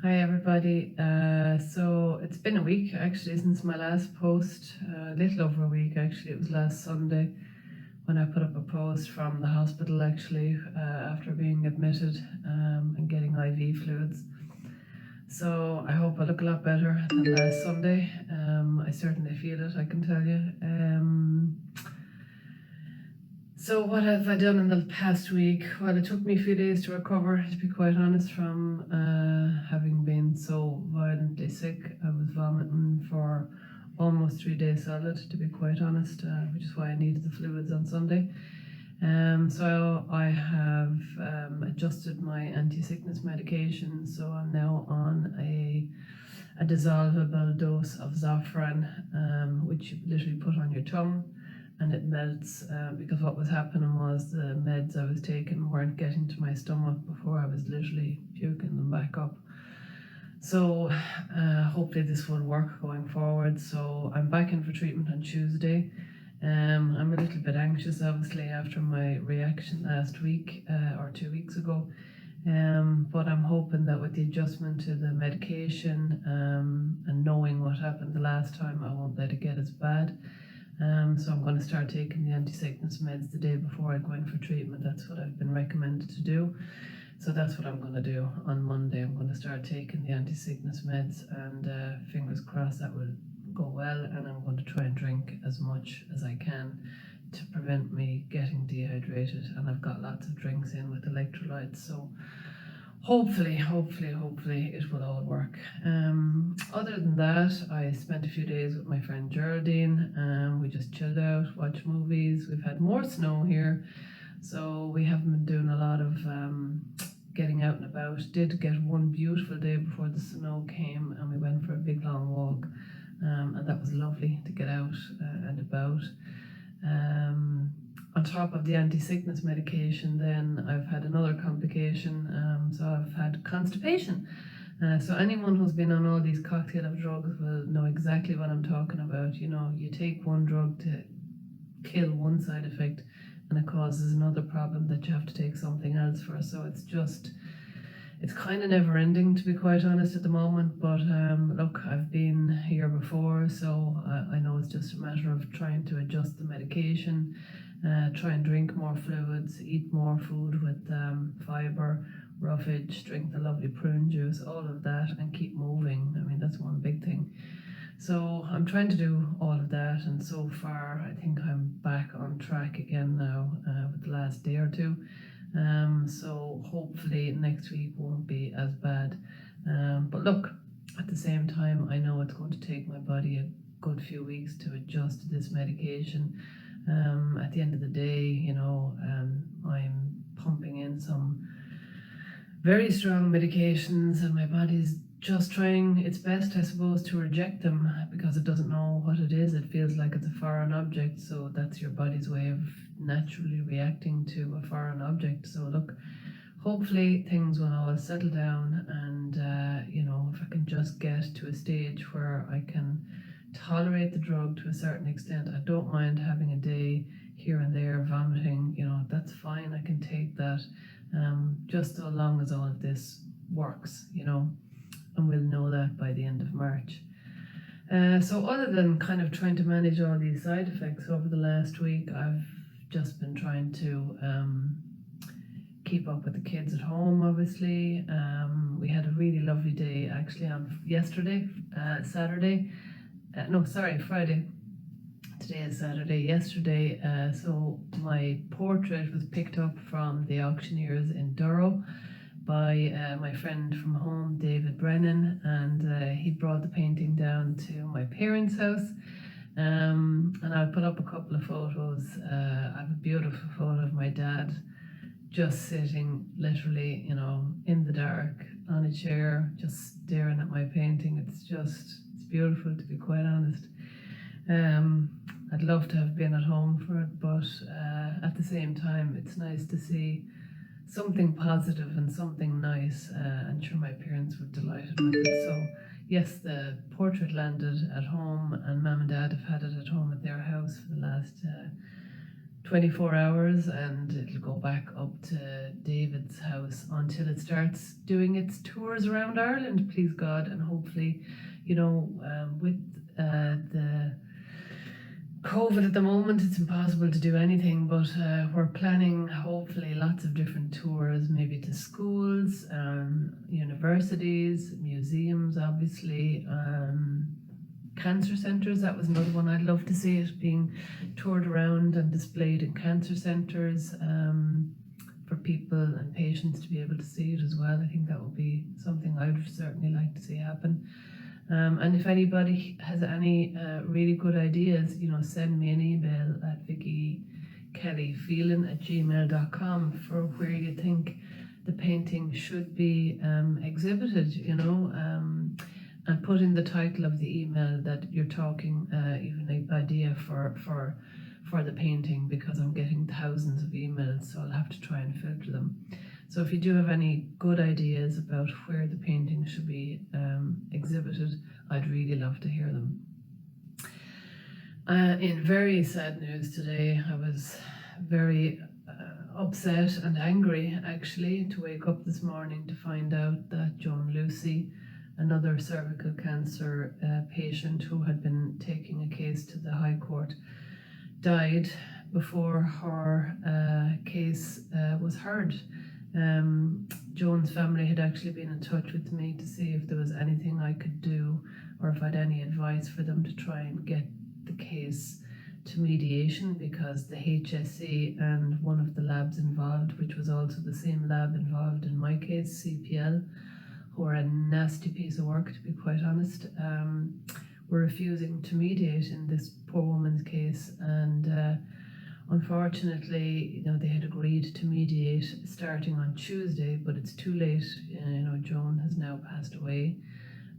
Hi everybody. So it's been a week actually since my last post, a little over a week actually. It was last Sunday when I put up a post from the hospital actually after being admitted and getting IV fluids. So I hope I look a lot better than last Sunday. I certainly feel it, I can tell you. So what have I done in the past week? Well, it took me a few days to recover, to be quite honest, from having been so violently sick. I was vomiting for almost 3 days solid, to be quite honest, which is why I needed the fluids on Sunday. So I have adjusted my anti-sickness medication, so I'm now on a dissolvable dose of Zofran, which you literally put on your tongue and it melts, because what was happening was the meds I was taking weren't getting to my stomach before I was literally puking them back up. So hopefully this will work going forward. So I'm back in for treatment on Tuesday. I'm a little bit anxious obviously after my reaction last week or 2 weeks ago. But I'm hoping that with the adjustment to the medication and knowing what happened the last time, I won't let it get as bad. So I'm going to start taking the anti-sickness meds the day before I go in for treatment. That's what I've been recommended to do. So that's what I'm going to do on Monday. I'm going to start taking the anti-sickness meds and fingers crossed that will go well, and I'm going to try and drink as much as I can to prevent me getting dehydrated, and I've got lots of drinks in with electrolytes, so hopefully it will all work. Other than that, I spent a few days with my friend Geraldine. We just chilled out, watched movies. We've had more snow here, so we haven't been doing a lot of getting out and about. Did get one beautiful day before the snow came, and we went for a big long walk, and that was lovely to get out and about. On top of the anti-sickness medication, then I've had another complication. So I've had constipation. So anyone who's been on all these cocktail of drugs will know exactly what I'm talking about. You know, you take one drug to kill one side effect, and it causes another problem that you have to take something else for. So it's kind of never ending, to be quite honest, at the moment. But look, I've been here before, so I know it's just a matter of trying to adjust the medication, try and drink more fluids, eat more food with fibre, roughage, drink the lovely prune juice, all of that, and keep moving. I mean, that's one big thing. So I'm trying to do all of that, and so far I think I'm back on track again now with the last day or two. So hopefully next week won't be as bad. But look, at the same time, I know it's going to take my body a good few weeks to adjust to this medication. At the end of the day, you know, I'm pumping in some very strong medications, and my body's just trying its best, I suppose, to reject them because it doesn't know what it is. It feels like it's a foreign object, so that's your body's way of naturally reacting to a foreign object. So look, hopefully things will all settle down, and you know, if I can just get to a stage where I can tolerate the drug to a certain extent. I don't mind having a day here and there vomiting, you know, that's fine, I can take that, just so long as all of this works, you know, and we'll know that by the end of March. So other than kind of trying to manage all these side effects over the last week, I've just been trying to keep up with the kids at home, obviously. We had a really lovely day actually on yesterday, Friday. Today is Saturday. Yesterday, so my portrait was picked up from the auctioneers in Durrow by my friend from home, David Brennan, and he brought the painting down to my parents' house. And I'll put up a couple of photos. I have a beautiful photo of my dad just sitting literally, you know, in the dark on a chair, just staring at my painting. It's beautiful, to be quite honest. I'd love to have been at home for it, but at the same time, it's nice to see something positive and something nice. I'm sure my parents were delighted with it. So yes, the portrait landed at home, and Mum and Dad have had it at home at their house for the last 24 hours, and it'll go back up to David's house until it starts doing its tours around Ireland, please God. And hopefully, with the COVID at the moment, it's impossible to do anything, but we're planning hopefully lots of different tours, maybe to schools, universities, museums, obviously, cancer centres. That was another one. I'd love to see it being toured around and displayed in cancer centres, for people and patients to be able to see it as well. I think that would be something I would certainly like to see happen. And if anybody has any really good ideas, send me an email at vickykellyphelan@gmail.com for where you think the painting should be exhibited, and put in the title of the email that you're talking, even an idea for the painting, because I'm getting thousands of emails, so I'll have to try and filter them. So if you do have any good ideas about where the painting should be exhibited, I'd really love to hear them. In very sad news today, I was very upset and angry, actually, to wake up this morning to find out that Joan Lucy, another cervical cancer patient who had been taking a case to the High Court, died before her case was heard. Joan's family had actually been in touch with me to see if there was anything I could do, or if I had any advice for them to try and get the case to mediation, because the HSE and one of the labs involved, which was also the same lab involved in my case, CPL, who are a nasty piece of work, to be quite honest, were refusing to mediate in this poor woman's case. And unfortunately, they had agreed to mediate starting on Tuesday, but it's too late. Joan has now passed away.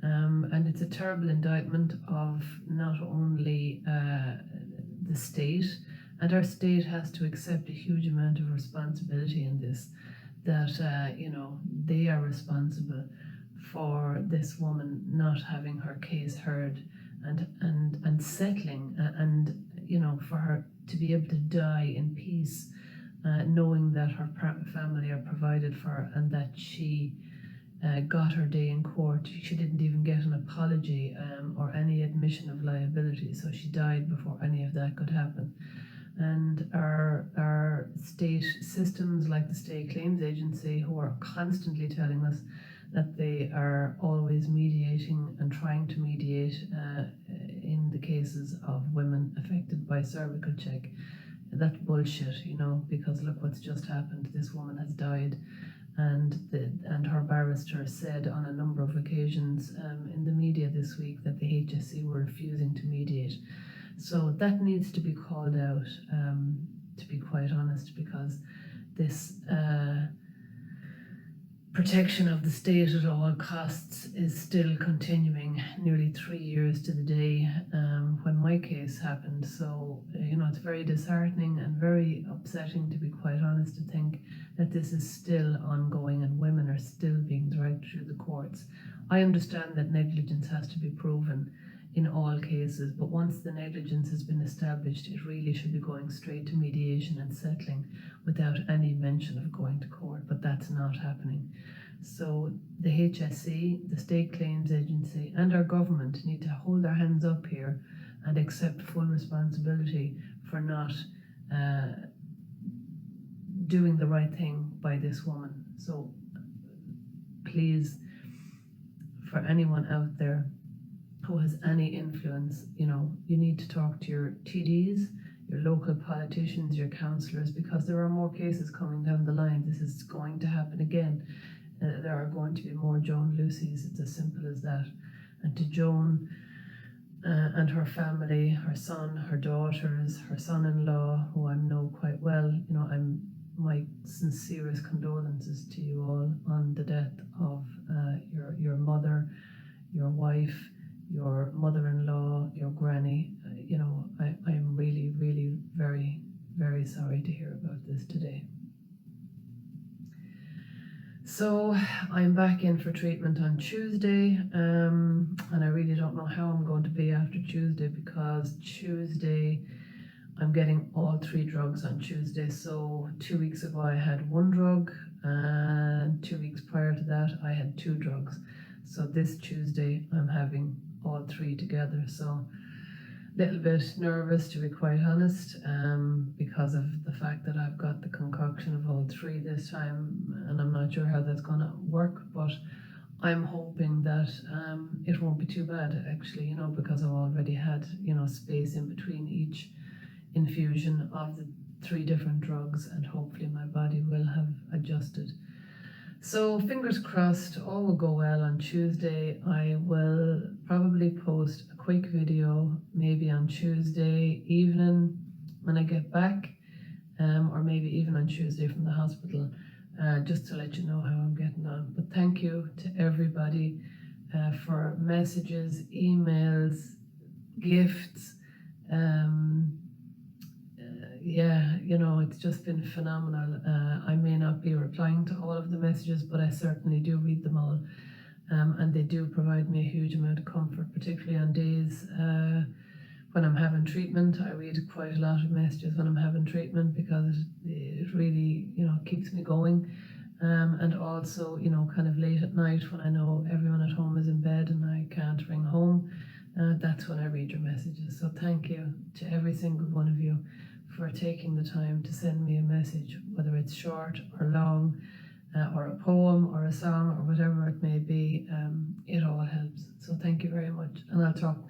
And it's a terrible indictment of not only the state, and our state has to accept a huge amount of responsibility in this, that they are responsible for this woman not having her case heard and settling, and for her to be able to die in peace, knowing that her family are provided for, and that she got her day in court. She didn't even get an apology or any admission of liability, so she died before any of that could happen. And our state systems, like the State Claims Agency, who are constantly telling us that they are always mediating and trying to mediate in the cases of women affected by cervical check. That's bullshit, because look what's just happened. This woman has died, and her barrister said on a number of occasions in the media this week that the HSE were refusing to mediate. So that needs to be called out, to be quite honest, because this protection of the state at all costs is still continuing nearly 3 years to the day when my case happened. So, it's very disheartening and very upsetting, to be quite honest, to think that this is still ongoing and women are still being dragged through the courts. I understand that negligence has to be proven in all cases, but once the negligence has been established, it really should be going straight to mediation and settling without any mention of going to court, but that's not happening. So the HSE, the State Claims Agency, and our government need to hold their hands up here and accept full responsibility for not doing the right thing by this woman. So please, for anyone out there who has any influence, you need to talk to your TDs, your local politicians, your councillors, because there are more cases coming down the line. This is going to happen again. There are going to be more Joan Lucys. It's as simple as that. And to Joan and her family, her son, her daughters, her son-in-law, who I know quite well, my sincerest condolences to you all on the death of your mother, your wife, your mother-in-law, your granny. I am really, really very, very sorry to hear about this today. So I'm back in for treatment on Tuesday, and I really don't know how I'm going to be after Tuesday, because Tuesday I'm getting all 3 drugs on Tuesday. So 2 weeks ago I had 1 drug, and 2 weeks prior to that I had 2 drugs. So this Tuesday I'm having all 3 together. So little bit nervous, to be quite honest, because of the fact that I've got the concoction of all 3 this time, and I'm not sure how that's going to work, but I'm hoping that it won't be too bad, actually, you know, because I've already had, you know, space in between each infusion of the 3 different drugs, and hopefully my body will have adjusted. So fingers crossed, all will go well on Tuesday. I will probably post a quick video maybe on Tuesday evening when I get back, or maybe even on Tuesday from the hospital, just to let you know how I'm getting on. But thank you to everybody for messages, emails, gifts. Yeah, you know, it's just been phenomenal. I may not be replying to all of the messages, but I certainly do read them all. And they do provide me a huge amount of comfort, particularly on days when I'm having treatment. I read quite a lot of messages when I'm having treatment, because it really, you know, keeps me going. And also, you know, kind of late at night when I know everyone at home is in bed and I can't ring home, that's when I read your messages. So thank you to every single one of you for taking the time to send me a message, whether it's short or long, or a poem or a song or whatever it may be. It all helps. So thank you very much, and I'll talk